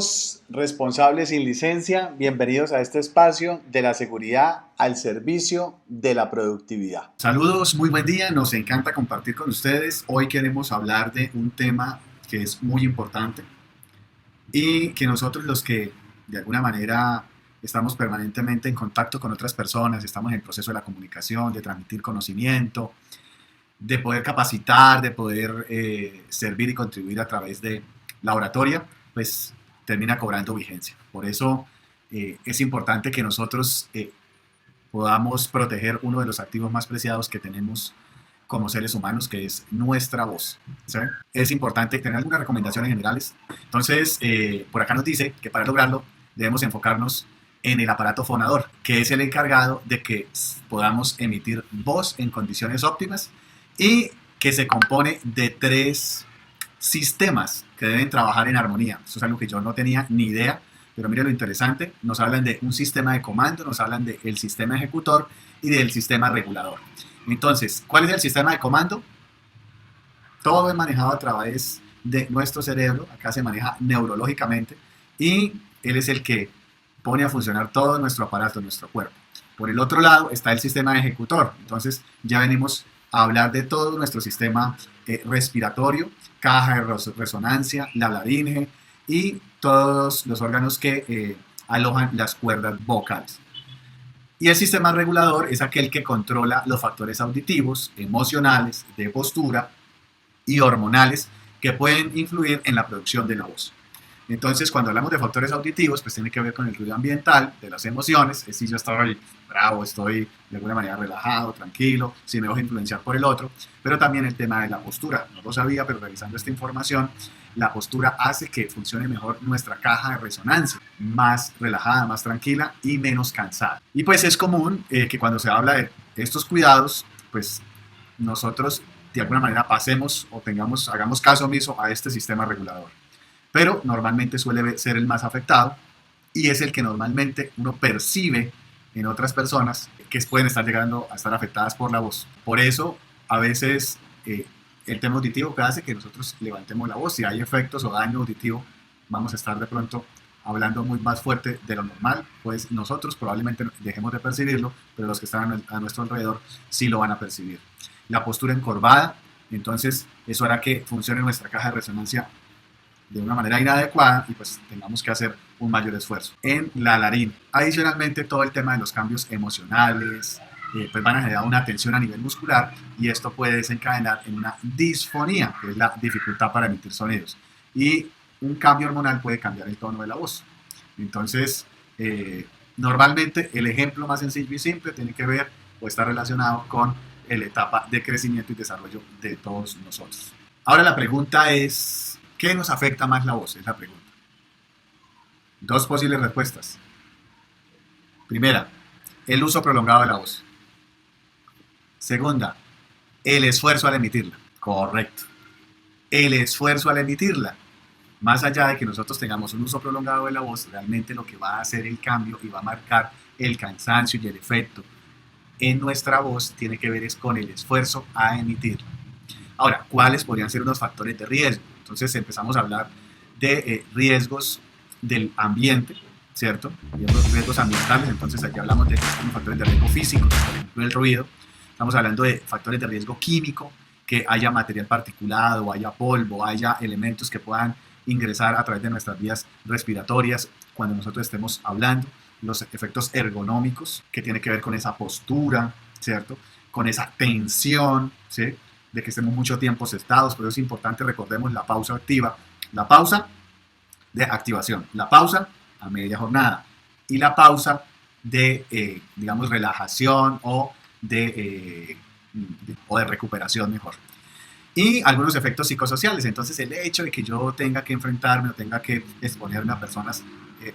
Saludos, responsables sin licencia, bienvenidos a este espacio de la seguridad al servicio de la productividad. Saludos, muy buen día, nos encanta compartir con ustedes. Hoy queremos hablar de un tema que es muy importante y que nosotros los que de alguna manera estamos permanentemente en contacto con otras personas, estamos en el proceso de la comunicación, de transmitir conocimiento, de poder capacitar, de poder servir y contribuir a través de la oratoria, pues termina cobrando vigencia. Por eso es importante que nosotros podamos proteger uno de los activos más preciados que tenemos como seres humanos, que es nuestra voz. ¿Sí? Es importante tener algunas recomendaciones generales. Entonces, por acá nos dice que para lograrlo debemos enfocarnos en el aparato fonador, que es el encargado de que podamos emitir voz en condiciones óptimas y que se compone de 3 sistemas que deben trabajar en armonía. Eso es algo que yo no tenía ni idea, pero mire lo interesante, nos hablan de un sistema de comando, nos hablan del sistema ejecutor y del sistema regulador. Entonces, ¿cuál es el sistema de comando? Todo es manejado a través de nuestro cerebro, acá se maneja neurológicamente y él es el que pone a funcionar todo nuestro aparato, nuestro cuerpo. Por el otro lado está el sistema ejecutor, entonces ya venimos a hablar de todo nuestro sistema respiratorio, caja de resonancia, la laringe y todos los órganos que alojan las cuerdas vocales. Y el sistema regulador es aquel que controla los factores auditivos, emocionales, de postura y hormonales que pueden influir en la producción de la voz. Entonces, cuando hablamos de factores auditivos, pues tiene que ver con el ruido ambiental, de las emociones, es si yo estoy bravo, estoy de alguna manera relajado, tranquilo, si me dejo influenciar por el otro, pero también el tema de la postura. No lo sabía, pero revisando esta información, la postura hace que funcione mejor nuestra caja de resonancia, más relajada, más tranquila y menos cansada. Y pues es común que cuando se habla de estos cuidados, pues nosotros de alguna manera pasemos o hagamos caso omiso a este sistema regulador. Pero normalmente suele ser el más afectado y es el que normalmente uno percibe en otras personas que pueden estar llegando a estar afectadas por la voz. Por eso, a veces, el tema auditivo que hace que nosotros levantemos la voz. Si hay efectos o daño auditivo, vamos a estar de pronto hablando muy más fuerte de lo normal, pues nosotros probablemente dejemos de percibirlo, pero los que están a nuestro alrededor sí lo van a percibir. La postura encorvada, entonces eso hará que funcione nuestra caja de resonancia de una manera inadecuada y pues tengamos que hacer un mayor esfuerzo. En la laringe, adicionalmente todo el tema de los cambios emocionales, pues van a generar una tensión a nivel muscular y esto puede desencadenar en una disfonía, que es la dificultad para emitir sonidos. Y un cambio hormonal puede cambiar el tono de la voz. Entonces, normalmente el ejemplo más sencillo y simple tiene que ver o está relacionado con la etapa de crecimiento y desarrollo de todos nosotros. Ahora la pregunta es, ¿qué nos afecta más la voz? Es la pregunta. 2 posibles respuestas. Primera, el uso prolongado de la voz. Segunda, el esfuerzo al emitirla. Correcto. El esfuerzo al emitirla. Más allá de que nosotros tengamos un uso prolongado de la voz, realmente lo que va a hacer el cambio y va a marcar el cansancio y el efecto en nuestra voz tiene que ver es con el esfuerzo a emitirla. Ahora, ¿cuáles podrían ser unos factores de riesgo? Entonces empezamos a hablar de riesgos del ambiente, ¿cierto? Riesgos ambientales, entonces aquí hablamos de factores de riesgo físico, por ejemplo el ruido. Estamos hablando de factores de riesgo químico, que haya material particulado, haya polvo, haya elementos que puedan ingresar a través de nuestras vías respiratorias cuando nosotros estemos hablando. Los efectos ergonómicos, que tiene que ver con esa postura, ¿cierto? Con esa tensión, ¿sí? De que estemos mucho tiempo sentados, pero es importante, recordemos la pausa activa, la pausa de activación, la pausa a media jornada y la pausa de, digamos, relajación o de recuperación mejor. Y algunos efectos psicosociales, entonces el hecho de que yo tenga que enfrentarme o tenga que exponerme a personas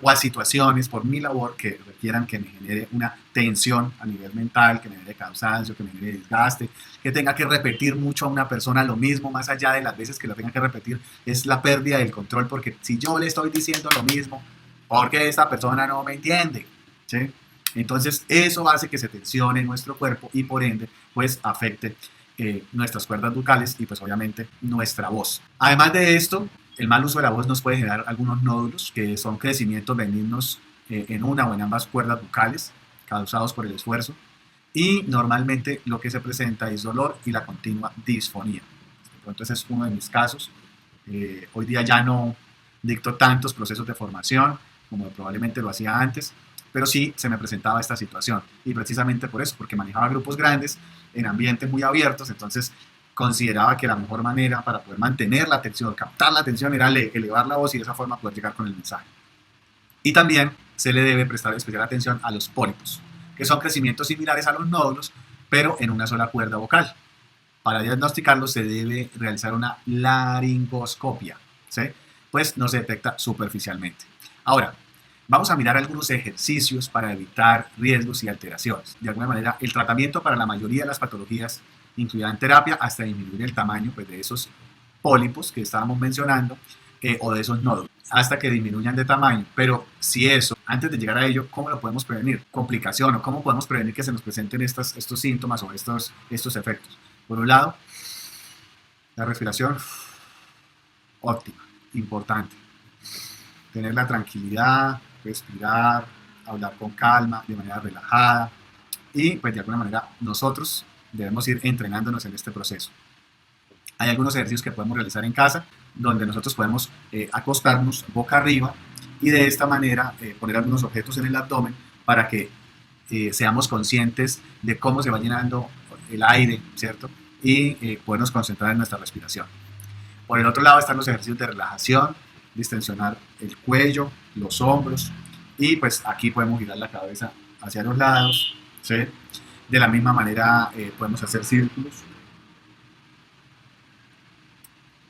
o a situaciones por mi labor que requieran que me genere una tensión a nivel mental, que me genere cansancio, que me genere desgaste, que tenga que repetir mucho a una persona lo mismo, más allá de las veces que lo tenga que repetir, es la pérdida del control, porque si yo le estoy diciendo lo mismo, porque esta persona no me entiende, ¿sí? Entonces eso hace que se tensione nuestro cuerpo y por ende pues afecte nuestras cuerdas vocales y pues obviamente nuestra voz. Además de esto, El mal uso de la voz nos puede generar algunos nódulos, que son crecimientos benignos en una o en ambas cuerdas vocales, causados por el esfuerzo. Y normalmente lo que se presenta es dolor y la continua disfonía. Entonces, ese es uno de mis casos. Hoy día ya no dicto tantos procesos de formación como probablemente lo hacía antes, pero sí se me presentaba esta situación. Y precisamente por eso, porque manejaba grupos grandes en ambientes muy abiertos, entonces consideraba que la mejor manera para poder mantener la atención, captar la atención, era elevar la voz y de esa forma poder llegar con el mensaje. Y también se le debe prestar especial atención a los pólipos, que son crecimientos similares a los nódulos, pero en una sola cuerda vocal. Para diagnosticarlos se debe realizar una laringoscopia, ¿sí? Pues no se detecta superficialmente. Ahora, vamos a mirar algunos ejercicios para evitar riesgos y alteraciones. De alguna manera, el tratamiento para la mayoría de las patologías incluirán terapia hasta disminuir el tamaño pues, de esos pólipos que estábamos mencionando o de esos nódulos, hasta que disminuyan de tamaño. Pero si eso, antes de llegar a ello, ¿cómo lo podemos prevenir? Complicación o cómo podemos prevenir que se nos presenten estos síntomas o estos efectos. Por un lado, la respiración óptima, importante. Tener la tranquilidad, respirar, hablar con calma, de manera relajada. Y pues de alguna manera nosotros debemos ir entrenándonos en este proceso. Hay algunos ejercicios que podemos realizar en casa, donde nosotros podemos acostarnos boca arriba y de esta manera poner algunos objetos en el abdomen para que seamos conscientes de cómo se va llenando el aire, ¿cierto? Y podernos concentrar en nuestra respiración. Por el otro lado están los ejercicios de relajación, distensionar el cuello, los hombros, y pues aquí podemos girar la cabeza hacia los lados, ¿sí? De la misma manera podemos hacer círculos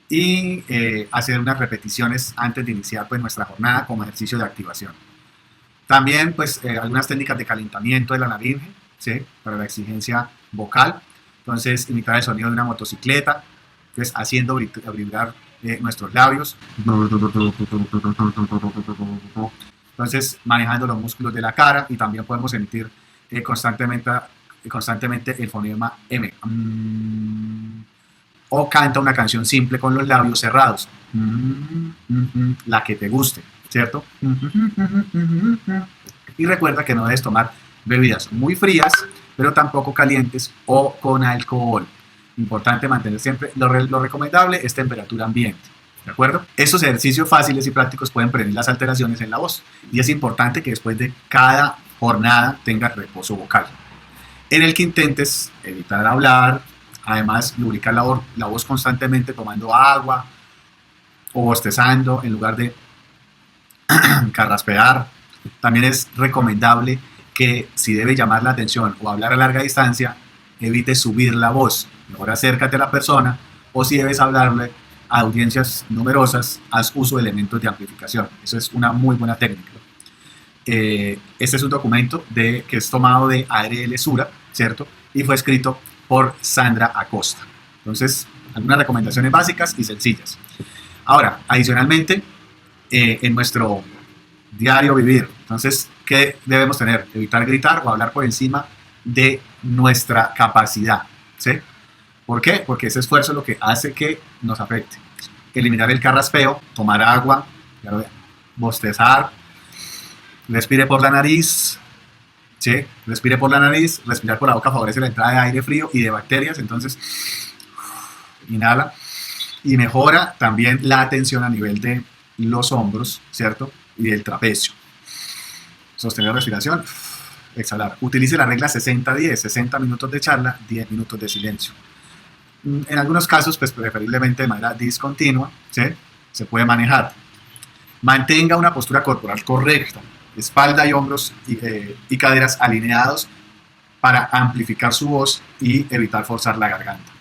y hacer unas repeticiones antes de iniciar pues, nuestra jornada como ejercicio de activación. También pues algunas técnicas de calentamiento de la laringe, ¿sí? Para la exigencia vocal. Entonces imitar el sonido de una motocicleta, pues, haciendo vibrar nuestros labios. Entonces manejando los músculos de la cara y también podemos emitir constantemente el fonema M. O canta una canción simple con los labios cerrados. La que te guste, ¿cierto? Y recuerda que no debes tomar bebidas muy frías, pero tampoco calientes o con alcohol. Importante mantener siempre, lo recomendable es temperatura ambiente, ¿de acuerdo? Estos ejercicios fáciles y prácticos pueden prevenir las alteraciones en la voz y es importante que después de cada jornada tengas reposo vocal, en el que intentes evitar hablar, además lubricar la voz constantemente tomando agua o bostezando en lugar de carraspear. También es recomendable que si debe llamar la atención o hablar a larga distancia, evite subir la voz. Mejor acércate a la persona, o si debes hablarle a audiencias numerosas, haz uso de elementos de amplificación. Eso es una muy buena técnica. Este es un documento que es tomado de ARL Sura, ¿cierto? Y fue escrito por Sandra Acosta. Entonces, algunas recomendaciones básicas y sencillas. Ahora, adicionalmente, en nuestro diario vivir, entonces, ¿qué debemos tener? Evitar gritar o hablar por encima de nuestra capacidad, ¿sí? ¿Por qué? Porque ese esfuerzo es lo que hace que nos afecte. Eliminar el carraspeo, tomar agua, bostezar, respire por la nariz, ¿sí? Respire por la nariz, respirar por la boca favorece la entrada de aire frío y de bacterias, entonces inhala y mejora también la tensión a nivel de los hombros, ¿cierto? Y del trapecio. Sostener la respiración, exhalar. Utilice la regla 60-10, 60 minutos de charla, 10 minutos de silencio. En algunos casos, pues preferiblemente de manera discontinua, ¿sí? Se puede manejar. Mantenga una postura corporal correcta, espalda y hombros y caderas alineados para amplificar su voz y evitar forzar la garganta.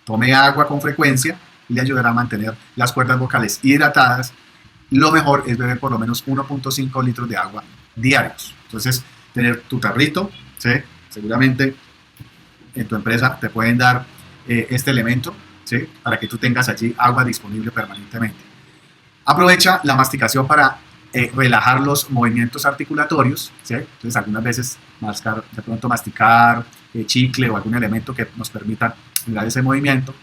Tome agua con frecuencia, le ayudará a mantener las cuerdas vocales hidratadas. Lo mejor es beber por lo menos 1.5 litros de agua diarios. Entonces, tener tu tarrito, ¿sí? Seguramente en tu empresa te pueden dar este elemento, ¿sí? Para que tú tengas allí agua disponible permanentemente. Aprovecha la masticación para relajar los movimientos articulatorios, ¿sí? Entonces, algunas veces de pronto masticar chicle o algún elemento que nos permita dar ese movimiento.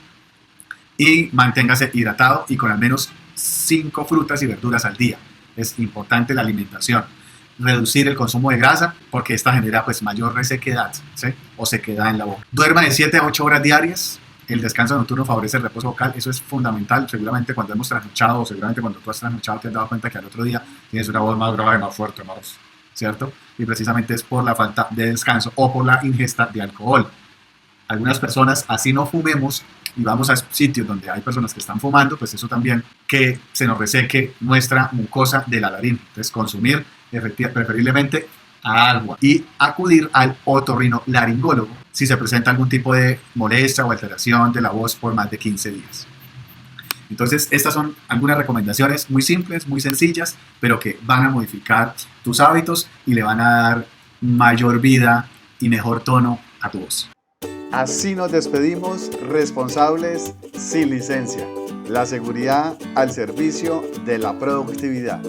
Y manténgase hidratado y con al menos 5 frutas y verduras al día. Es importante la alimentación. Reducir el consumo de grasa porque esta genera pues mayor resequedad, ¿sí? O sequedad en la boca. Duerman de 7 a 8 horas diarias. El descanso nocturno favorece el reposo vocal, eso es fundamental. Seguramente cuando hemos trasnochado, o seguramente cuando tú has trasnochado te has dado cuenta que al otro día tienes una voz más grave, más fuerte, más, ¿cierto? Y precisamente es por la falta de descanso o por la ingesta de alcohol. Algunas personas, así no fumemos y vamos a sitios donde hay personas que están fumando, pues eso también que se nos reseque nuestra mucosa de la laringe. Entonces consumir preferiblemente agua y acudir al otorrinolaringólogo si se presenta algún tipo de molestia o alteración de la voz por más de 15 días. Entonces, estas son algunas recomendaciones muy simples, muy sencillas, pero que van a modificar tus hábitos y le van a dar mayor vida y mejor tono a tu voz. Así nos despedimos, responsables sin licencia. La seguridad al servicio de la productividad.